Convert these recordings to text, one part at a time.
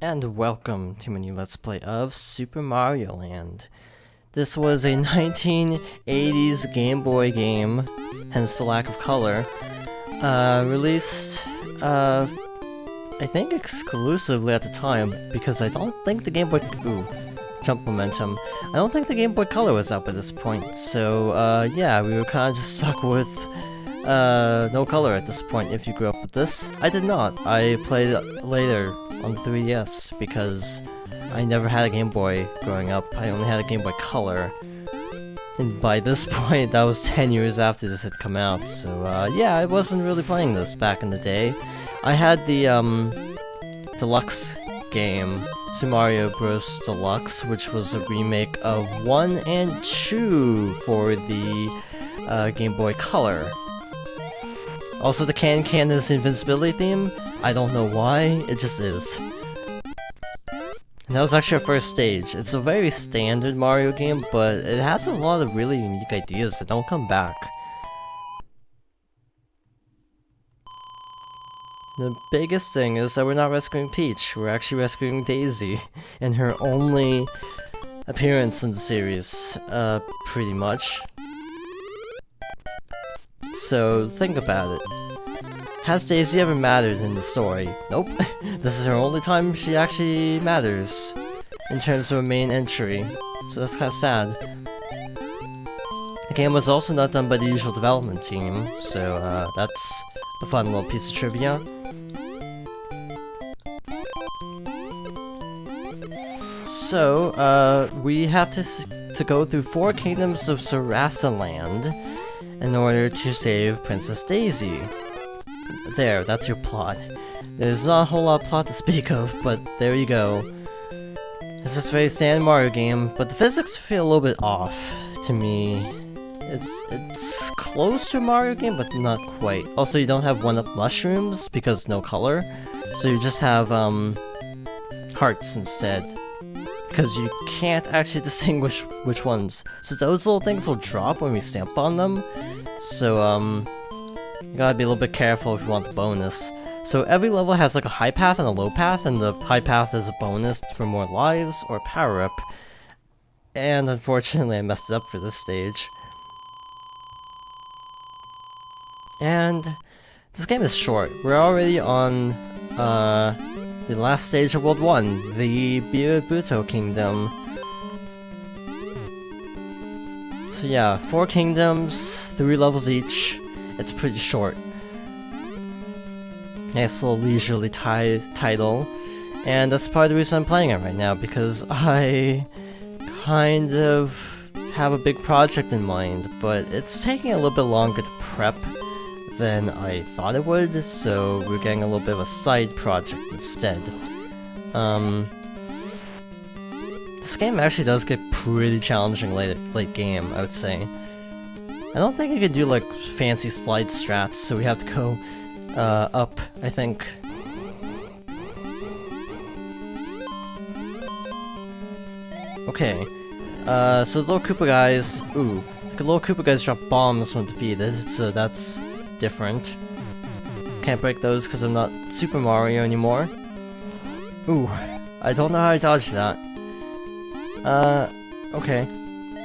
And welcome to my new Let's Play of Super Mario Land. This was a 1980s Game Boy game, hence the lack of color, released, I think exclusively at the time, because I don't think the Game Boy... Ooh, jump momentum. I don't think the Game Boy Color was out by this point, so, yeah, we were kinda just stuck with, no color at this point if you grew up with this. I did not. I played it later on the 3DS because I never had a Game Boy growing up. I only had a Game Boy Color. And by this point, that was 10 years after this had come out, so yeah, I wasn't really playing this back in the day. I had the deluxe game, Super Mario Bros. Deluxe, which was a remake of 1 and 2 for the Game Boy Color. Also, the Candace Invincibility theme, I don't know why, it just is. And that was actually our first stage. It's a very standard Mario game, but it has a lot of really unique ideas that don't come back. The biggest thing is that we're not rescuing Peach, we're actually rescuing Daisy, in her only appearance in the series, pretty much. So, think about it. Has Daisy ever mattered in the story? Nope. This is her only time she actually matters in terms of her main entry, so that's kinda sad. The game was also not done by the usual development team, so that's a fun little piece of trivia. So, we have to go through 4 kingdoms of Sarasa Land in order to save Princess Daisy. There, that's your plot. There's not a whole lot of plot to speak of, but there you go. It's just a very standard Mario game, but the physics feel a little bit off to me. It's close to a Mario game, but not quite. Also, you don't have 1-up mushrooms because no color, so you just have hearts instead. Because you can't actually distinguish which ones. So those little things will drop when we stamp on them. So, you gotta be a little bit careful if you want the bonus. So every level has like a high path and a low path, and the high path is a bonus for more lives or power-up. And unfortunately I messed it up for this stage. And this game is short. We're already on the last stage of World 1, the Birabuto Kingdom. So yeah, 4 kingdoms, 3 levels each. It's pretty short. Nice little leisurely title. And that's part of the reason I'm playing it right now, because I kind of have a big project in mind, but it's taking a little bit longer to prep than I thought it would, so we're getting a little bit of a side project instead. This game actually does get pretty challenging late game, I would say. I don't think I could do like fancy slide strats, so we have to go up, I think. Okay, so the little Koopa guys, ooh, the little Koopa guys drop bombs when defeated, so that's different. Can't break those because I'm not Super Mario anymore. Ooh, I don't know how I dodged that. Okay.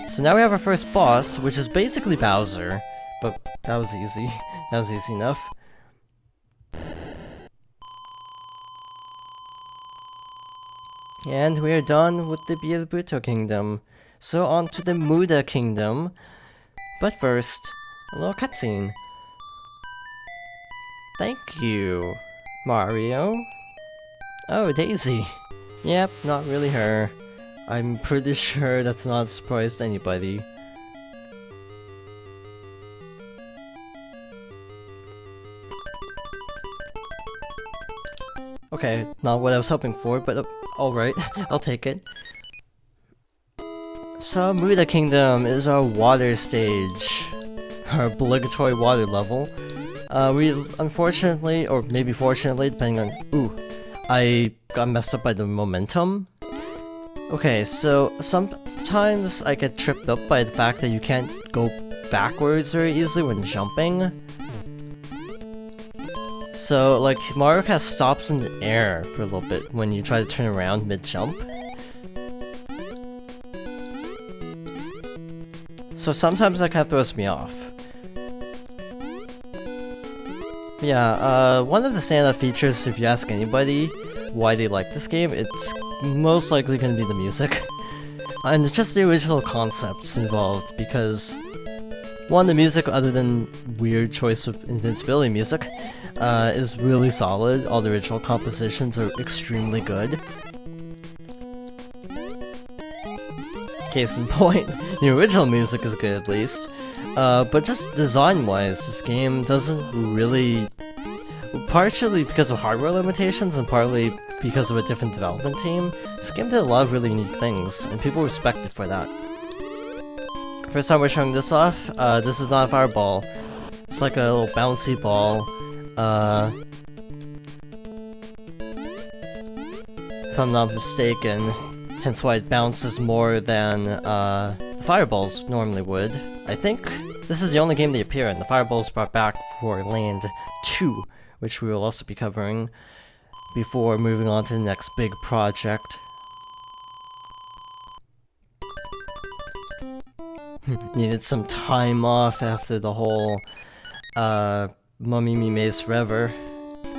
So now we have our first boss, which is basically Bowser, but that was easy. That was easy enough. And we are done with the Birabuto Kingdom. So on to the Muda Kingdom. But first, a little cutscene. Thank you, Mario. Oh, Daisy. Yep, not really her. I'm pretty sure that's not a surprise to anybody. Okay, not what I was hoping for, but alright, I'll take it. So, Muda Kingdom is our water stage. Our obligatory water level. We unfortunately, or maybe fortunately, depending on... Ooh, I got messed up by the momentum. Okay, so sometimes I get tripped up by the fact that you can't go backwards very easily when jumping. So, like, Mario Kart stops in the air for a little bit when you try to turn around mid-jump. So sometimes that kind of throws me off. Yeah, one of the standout features, if you ask anybody why they like this game, it's most likely going to be the music. And it's just the original concepts involved, because one, the music, other than weird choice of invincibility music, is really solid. All the original compositions are extremely good. Case in point, the original music is good at least. But just design-wise, this game doesn't really... Partially because of hardware limitations and partly because of a different development team, this game did a lot of really unique things, and people respect it for that. First time we're showing this off, this is not a fireball. It's like a little bouncy ball. If I'm not mistaken, hence why it bounces more than fireballs normally would. I think this is the only game they appear in. The fireballs brought back for Land 2, which we will also be covering before moving on to the next big project. Needed some time off after the whole Mummy Me Maze Forever.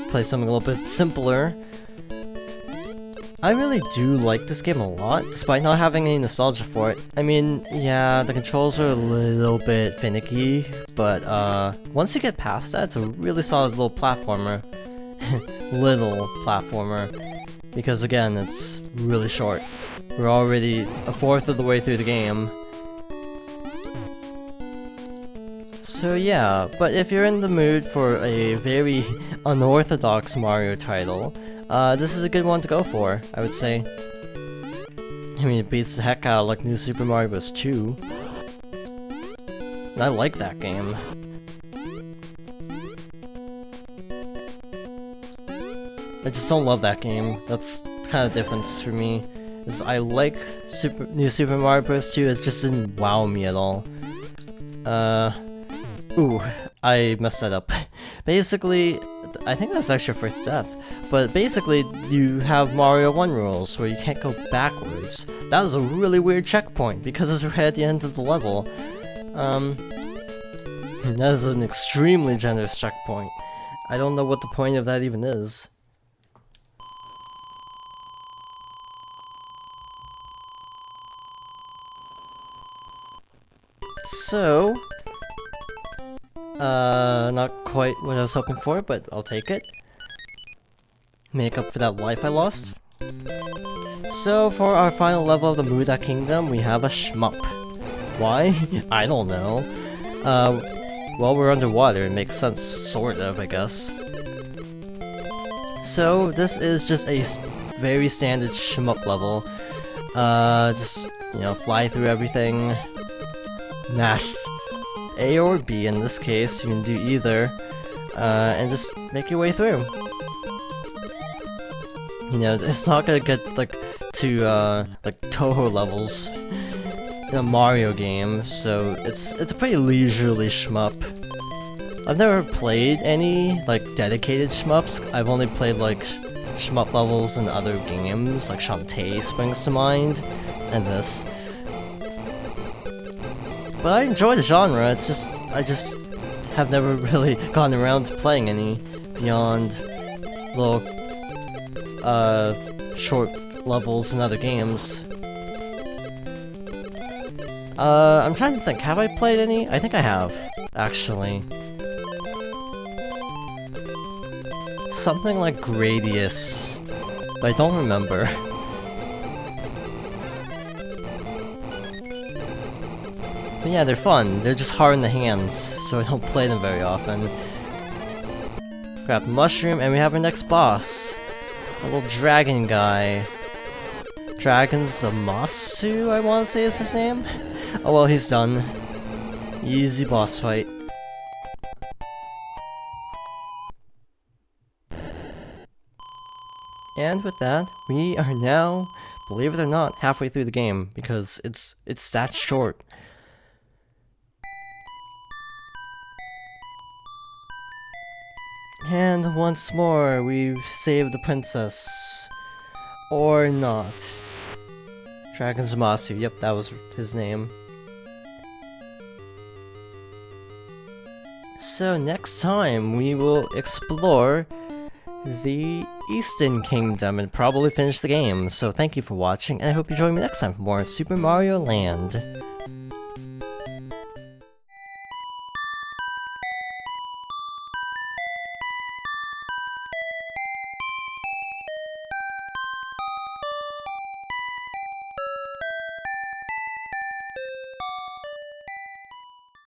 Play something a little bit simpler. I really do like this game a lot, despite not having any nostalgia for it. I mean, yeah, the controls are a little bit finicky, but once you get past that, it's a really solid little platformer. Little platformer. Because again, it's really short. We're already a fourth of the way through the game. So yeah, but if you're in the mood for a very unorthodox Mario title, this is a good one to go for, I would say. I mean, it beats the heck out of like New Super Mario Bros. 2. And I like that game. I just don't love that game. That's kind of the difference for me. Is I like New Super Mario Bros. 2, it just didn't wow me at all. Ooh, I messed that up. Basically, I think that's actually your first death, but basically you have Mario 1 rules where you can't go backwards. That was a really weird checkpoint because it's right at the end of the level. That is an extremely generous checkpoint. I don't know what the point of that even is. So... not quite what I was hoping for, but I'll take it. Make up for that life I lost. So, for our final level of the Muda Kingdom, we have a shmup. Why? I don't know. Well, we're underwater, it makes sense, sort of, I guess. So, this is just a very standard shmup level. Just, you know, fly through everything. Mash A or B in this case, you can do either, and just make your way through. You know, it's not gonna get like to like Toho levels in a Mario game, so it's a pretty leisurely shmup. I've never played any like dedicated shmups. I've only played like shmup levels in other games, like Shantae springs to mind, and this. But I enjoy the genre, it's just, I just have never really gotten around to playing any beyond little, short levels in other games. I'm trying to think, have I played any? I think I have, actually. Something like Gradius, but I don't remember. But yeah, they're fun. They're just hard in the hands, so I don't play them very often. Grab the mushroom, and we have our next boss. A little dragon guy. Dragon Zamasu, I want to say is his name? Oh well, he's done. Easy boss fight. And with that, we are now, believe it or not, halfway through the game, because it's that short. And once more, we save the princess. Or not. Dragon Zamasu, yep, that was his name. So next time, we will explore the Eastern Kingdom and probably finish the game. So thank you for watching, and I hope you join me next time for more Super Mario Land.